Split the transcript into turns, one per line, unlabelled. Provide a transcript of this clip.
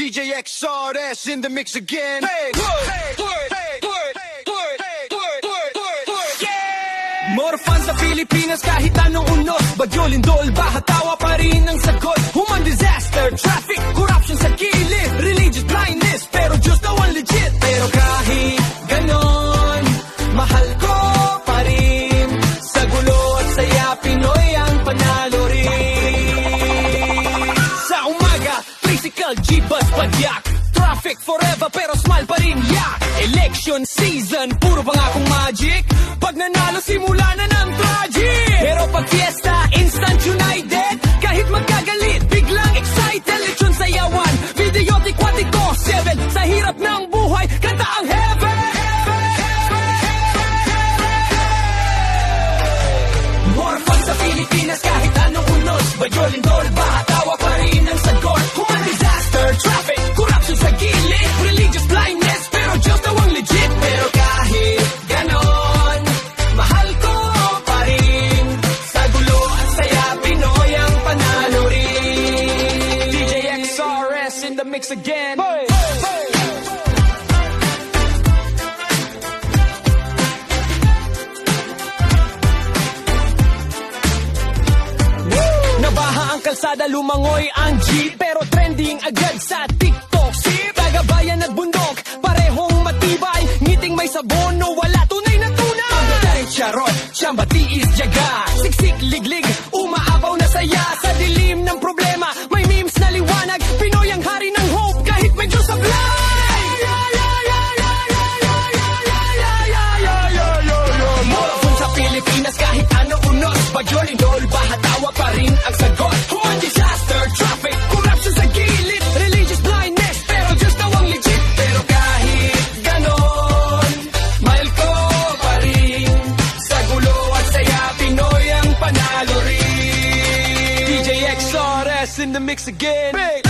DJ XRS in the mix again. Hey,
More fans sa Pilipinas kahit anong unos. Bagyo, lindol, baha, tawa pa rin ang sagot. Human disaster, traffic, corruption sa gilid, religious blindness, pero Diyos daw ang legit. Pero kahit ganon, mahal ko pa rin. Sa gulo at saya, Pinoy ang panalo rin. Sa umaga, tricycle, jeep, bus, padyak, traffic forever pero smile pa rin, yak. Election season, puro pangakong magic. Pag nanalo, simula na ng tragic. Pero pag fiesta, instant united. Kahit magkagalit, biglang excited. Lechon sayawan, videotic, watiko, 7. Sa hirap ng buhay, kanta ang heaven. More fun sa Pilipinas kahit anong unos. Bagyo, lindol, baha, tawa pa rin ang sagot. Human disaster, traffic, corruption sa gilid, religious blindness, pero Diyos daw ang legit. Pero kahit ganon, mahal ko pa rin. Sa gulo at saya, Pinoy ang panalo rin. DJ XRS in the mix again. Hey! Nabaha ang kalsada, lumangoy ang jeep, pero trending agad sa TikTok. Tagabayan at bundok, parehong matibay. Ngiting may sabon o wala, tunay na tunay. Pagdating charot, siyamba tiis yaga. Siksik, liglig, umaapaw na saya. Sa dilim ng problema, may memes na liwanag. Pinoy ang hari ng hope, kahit medyo sablay. More sa Pilipinas kahit ano unos. Bagyo, lindol, baha, tawa pa rin ang sagot. Human disaster, traffic, corruption sa gilid, religious blindness, pero Diyos daw ang legit. Pero kahit ganon, mahal ko pa rin. Sa gulo at saya, Pinoy ang panalo rin. DJ XRS in the mix again. Big.